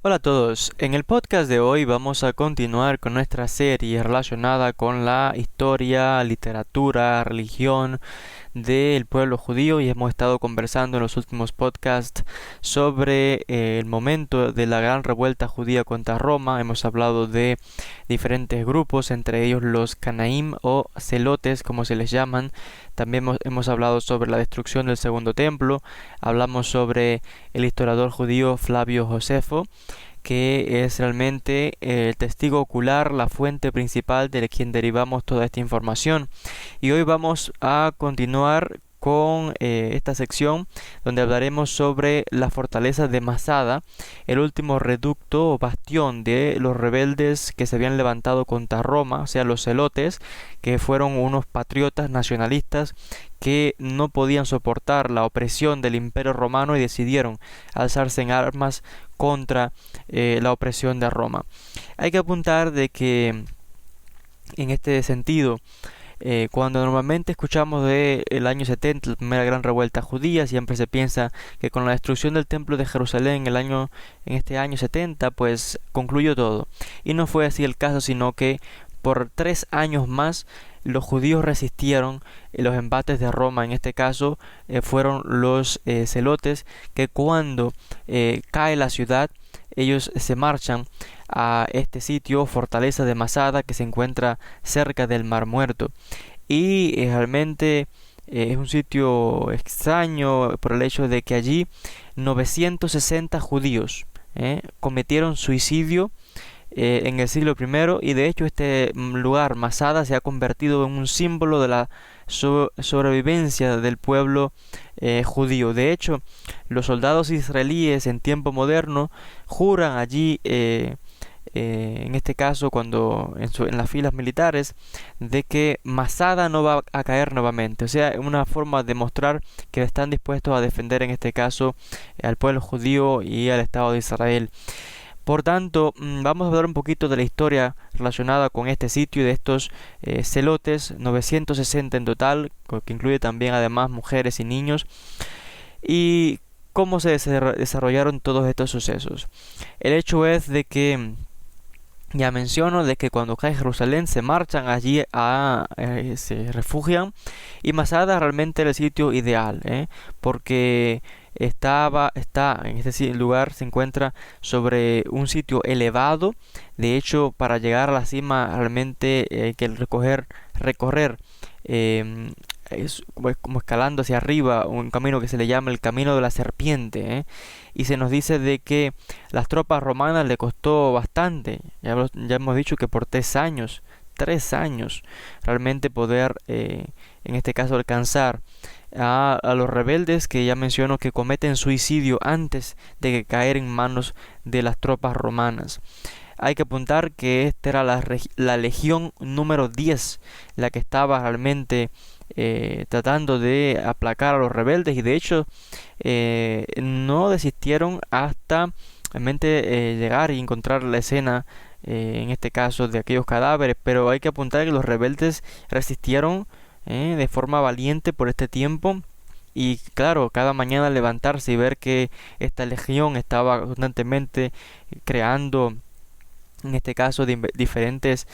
Hola a todos, en el podcast de hoy vamos a continuar con nuestra serie relacionada con la historia, literatura, religión del pueblo judío y hemos estado conversando en los últimos podcasts sobre el momento de la gran revuelta judía contra Roma. Hemos hablado de diferentes grupos, entre ellos los Canaim o Celotes, como se les llaman. También hemos hablado sobre la destrucción del segundo templo. Hablamos sobre el historiador judío Flavio Josefo, que es realmente el testigo ocular, la fuente principal de quien derivamos toda esta información. Y hoy vamos a continuar con esta sección donde hablaremos sobre la fortaleza de Masada, el último reducto o bastión de los rebeldes que se habían levantado contra Roma, o sea, los celotes, que fueron unos patriotas nacionalistas que no podían soportar la opresión del Imperio Romano y decidieron alzarse en armas contra la opresión de Roma. Hay que apuntar de que en este sentido, cuando normalmente escuchamos de el año 70, la primera gran revuelta judía, siempre se piensa que con la destrucción del templo de Jerusalén en este año 70, pues concluyó todo. Y no fue así el caso, sino que por 3 años más los judíos resistieron los embates de Roma. En este caso fueron los celotes, que cuando cae la ciudad, ellos se marchan a este sitio, fortaleza de Masada, que se encuentra cerca del Mar Muerto. Y realmente es un sitio extraño por el hecho de que allí 960 judíos cometieron suicidio en el siglo I, y de hecho este lugar, Masada, se ha convertido en un símbolo de la sobrevivencia del pueblo judío. De hecho, los soldados israelíes en tiempo moderno juran allí, en este caso cuando en las filas militares, de que Masada no va a caer nuevamente. O sea, una forma de mostrar que están dispuestos a defender en este caso al pueblo judío y al Estado de Israel. Por tanto, vamos a hablar un poquito de la historia relacionada con este sitio y de estos celotes, 960 en total, que incluye también además mujeres y niños, y cómo se desarrollaron todos estos sucesos. El hecho es de que ya menciono de que cuando cae Jerusalén se marchan allí se refugian, y Masada realmente era el sitio ideal, porque está en este lugar, se encuentra sobre un sitio elevado. De hecho, para llegar a la cima realmente hay que recorrer em, es como escalando hacia arriba un camino que se le llama el camino de la serpiente, y se nos dice de que las tropas romanas le costó bastante. Ya hemos dicho que por 3 años realmente poder en este caso alcanzar a los rebeldes, que ya menciono que cometen suicidio antes de que caer en manos de las tropas romanas. Hay que apuntar que esta era la legión número 10, la que estaba realmente tratando de aplacar a los rebeldes, y de hecho no desistieron hasta realmente llegar y encontrar la escena, en este caso de aquellos cadáveres. Pero hay que apuntar que los rebeldes resistieron de forma valiente por este tiempo. Y claro, cada mañana levantarse y ver que esta legión estaba constantemente creando, en este caso, diferentes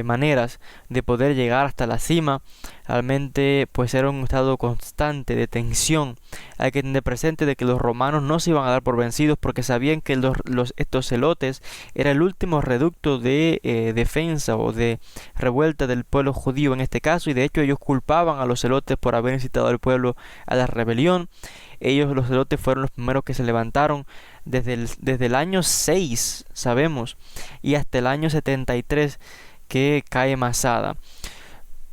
maneras de poder llegar hasta la cima, realmente pues era un estado constante de tensión. Hay que tener presente de que los romanos no se iban a dar por vencidos, porque sabían que estos celotes era el último reducto de defensa o de revuelta del pueblo judío en este caso, y de hecho ellos culpaban a los celotes por haber incitado al pueblo a la rebelión. Ellos, los celotes, fueron los primeros que se levantaron desde el año 6, sabemos, y hasta el año 73 que cae Masada.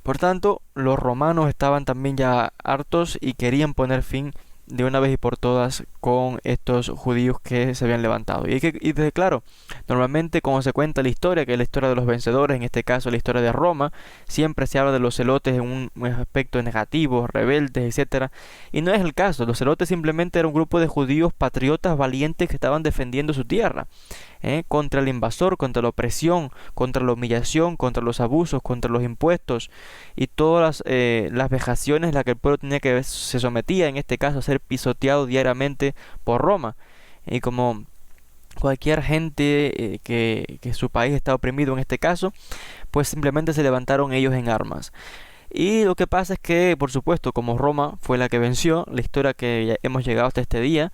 Por tanto, los romanos estaban también ya hartos y querían poner fin de una vez y por todas con estos judíos que se habían levantado. Claro, normalmente cuando se cuenta la historia, que es la historia de los vencedores, en este caso la historia de Roma, siempre se habla de los celotes en un aspecto negativo, rebeldes, etcétera, y no es el caso. Los celotes simplemente era un grupo de judíos patriotas valientes que estaban defendiendo su tierra, contra el invasor, contra la opresión, contra la humillación, contra los abusos, contra los impuestos y todas las vejaciones a las que el pueblo se sometía, en este caso, a ser pisoteado diariamente por Roma. Y como cualquier gente que su país está oprimido en este caso, pues simplemente se levantaron ellos en armas. Y lo que pasa es que, por supuesto, como Roma fue la que venció, la historia que ya hemos llegado hasta este día,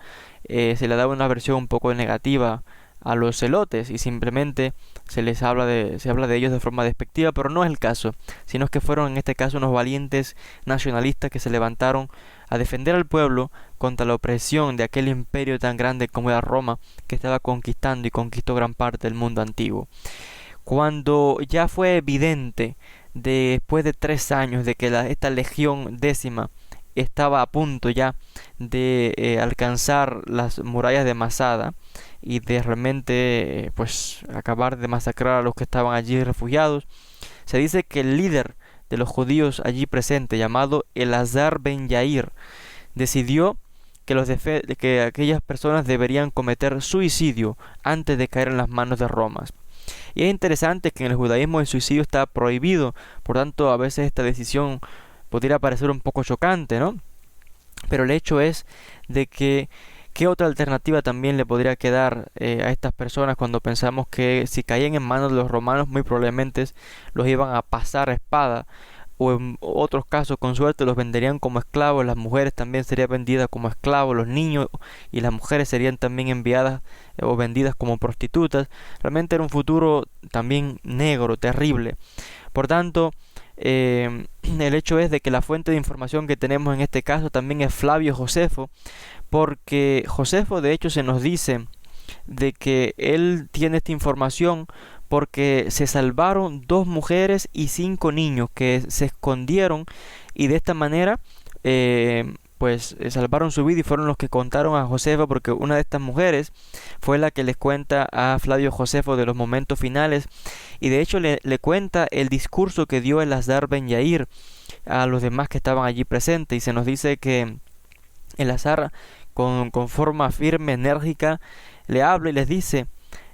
se le daba una versión un poco negativa a los celotes y simplemente se habla de ellos de forma despectiva, pero no es el caso, sino que fueron en este caso unos valientes nacionalistas que se levantaron a defender al pueblo contra la opresión de aquel imperio tan grande como era Roma, que estaba conquistando y conquistó gran parte del mundo antiguo. Cuando ya fue evidente, después de 3 años, de que esta legión décima estaba a punto ya de alcanzar las murallas de Masada y de realmente pues acabar de masacrar a los que estaban allí refugiados, se dice que el líder de los judíos allí presente, llamado Elazar ben Yair, decidió que aquellas personas deberían cometer suicidio antes de caer en las manos de Roma. Y es interesante que en el judaísmo el suicidio está prohibido, por tanto a veces esta decisión podría parecer un poco chocante, ¿no? Pero el hecho es de que ¿qué otra alternativa también le podría quedar a estas personas cuando pensamos que si caían en manos de los romanos muy probablemente los iban a pasar a espada, o en otros casos con suerte los venderían como esclavos, las mujeres también serían vendidas como esclavos, los niños y las mujeres serían también enviadas o vendidas como prostitutas? Realmente era un futuro también negro, terrible. Por tanto, el hecho es de que la fuente de información que tenemos en este caso también es Flavio Josefo, porque Josefo de hecho se nos dice de que él tiene esta información porque se salvaron 2 mujeres y 5 niños que se escondieron y de esta manera salvaron su vida y fueron los que contaron a Josefo, porque una de estas mujeres fue la que les cuenta a Flavio Josefo de los momentos finales y de hecho le cuenta el discurso que dio Elazar ben Yair a los demás que estaban allí presentes, y se nos dice que Elazar con forma firme, enérgica, le habla y les dice,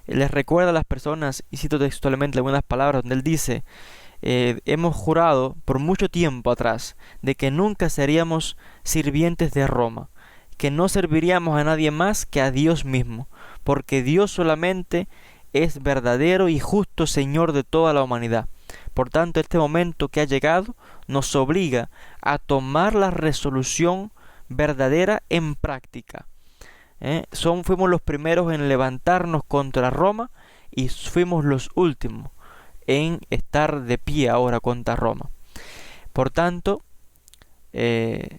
les recuerda a las personas, y cito textualmente algunas palabras donde él dice: hemos jurado por mucho tiempo atrás de que nunca seríamos sirvientes de Roma, que no serviríamos a nadie más que a Dios mismo, porque Dios solamente es verdadero y justo Señor de toda la humanidad. Por tanto, este momento que ha llegado nos obliga a tomar la resolución verdadera en práctica. Fuimos los primeros en levantarnos contra Roma y fuimos los últimos en estar de pie ahora contra Roma. Por tanto, de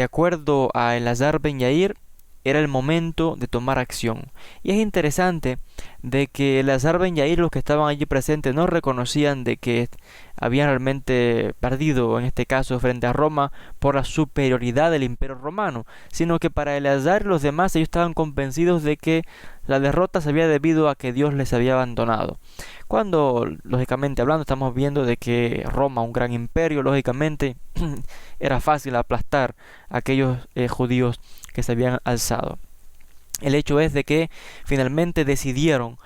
acuerdo a Elazar ben Yair, era el momento de tomar acción. Y es interesante de que Elazar ben Yair, los que estaban allí presentes, no reconocían de que habían realmente perdido, en este caso frente a Roma, por la superioridad del imperio romano, sino que para Elazar y los demás ellos estaban convencidos de que la derrota se había debido a que Dios les había abandonado. Cuando, lógicamente hablando, estamos viendo de que Roma, un gran imperio, lógicamente era fácil aplastar a aquellos judíos que se habían alzado. El hecho es de que finalmente decidieron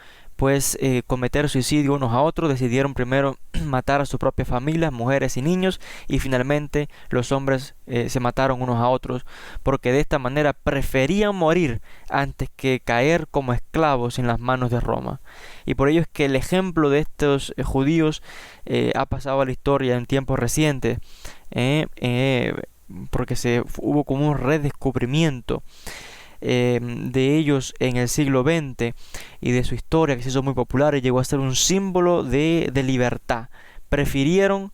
cometer suicidio unos a otros, decidieron primero matar a sus propias familias, mujeres y niños, y finalmente los hombres se mataron unos a otros, porque de esta manera preferían morir antes que caer como esclavos en las manos de Roma. Y por ello es que el ejemplo de estos judíos ha pasado a la historia en tiempos recientes, porque hubo como un redescubrimiento de ellos en el siglo XX y de su historia, que se hizo muy popular y llegó a ser un símbolo de libertad. Prefirieron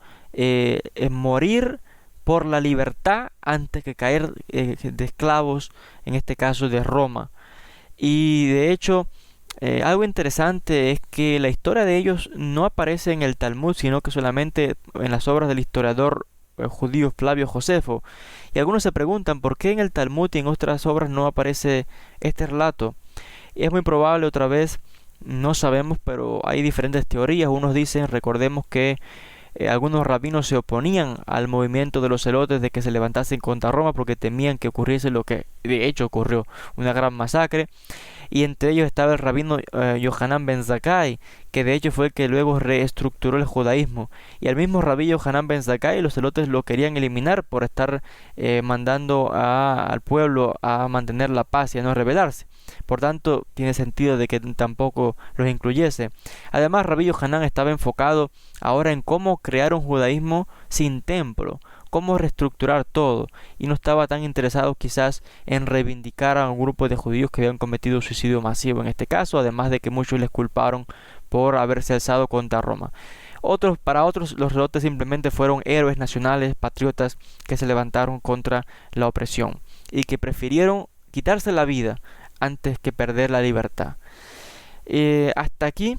morir por la libertad antes que caer de esclavos, en este caso de Roma. Y de hecho, algo interesante es que la historia de ellos no aparece en el Talmud, sino que solamente en las obras del historiador judío Flavio Josefo. Y algunos se preguntan por qué en el Talmud y en otras obras no aparece este relato. Y es muy probable, otra vez, no sabemos, pero hay diferentes teorías. Unos dicen, recordemos que algunos rabinos se oponían al movimiento de los celotes de que se levantasen contra Roma porque temían que ocurriese lo que de hecho ocurrió, una gran masacre. Y entre ellos estaba el rabino Yohanan ben Zakkai, que de hecho fue el que luego reestructuró el judaísmo. Y al mismo Rabí Yohanan ben Zakkai los celotes lo querían eliminar por estar mandando al pueblo a mantener la paz y a no rebelarse. Por tanto, tiene sentido de que tampoco los incluyese. Además, Rabí Yohanan estaba enfocado ahora en cómo crear un judaísmo sin templo, cómo reestructurar todo, y no estaba tan interesado quizás en reivindicar a un grupo de judíos que habían cometido suicidio masivo en este caso, además de que muchos les culparon por haberse alzado contra Roma. Para otros, los celotes simplemente fueron héroes nacionales, patriotas, que se levantaron contra la opresión y que prefirieron quitarse la vida antes que perder la libertad. Hasta aquí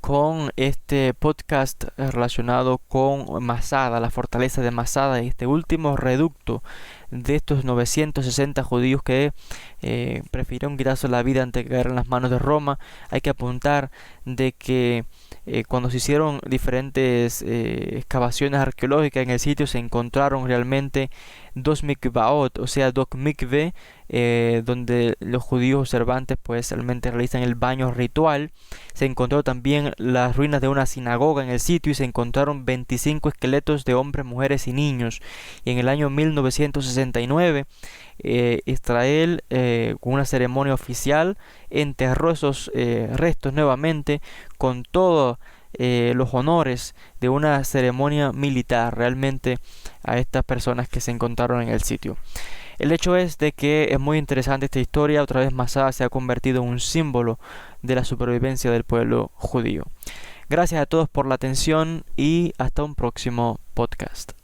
con este podcast relacionado con Masada, la fortaleza de Masada, y este último reducto de estos 960 judíos que prefirieron quitarse la vida antes de caer en las manos de Roma. Hay que apuntar de que cuando se hicieron diferentes excavaciones arqueológicas en el sitio, se encontraron realmente dos mikvaot, o sea, dos mikve, donde los judíos observantes pues realmente realizan el baño ritual. Se encontró también las ruinas de una sinagoga en el sitio y se encontraron 25 esqueletos de hombres, mujeres y niños. Y en el año 1969 Israel, con una ceremonia oficial, enterró esos restos nuevamente con todos los honores de una ceremonia militar realmente a estas personas que se encontraron en el sitio. El hecho es de que es muy interesante esta historia. Otra vez Masada se ha convertido en un símbolo de la supervivencia del pueblo judío. Gracias a todos por la atención y hasta un próximo podcast.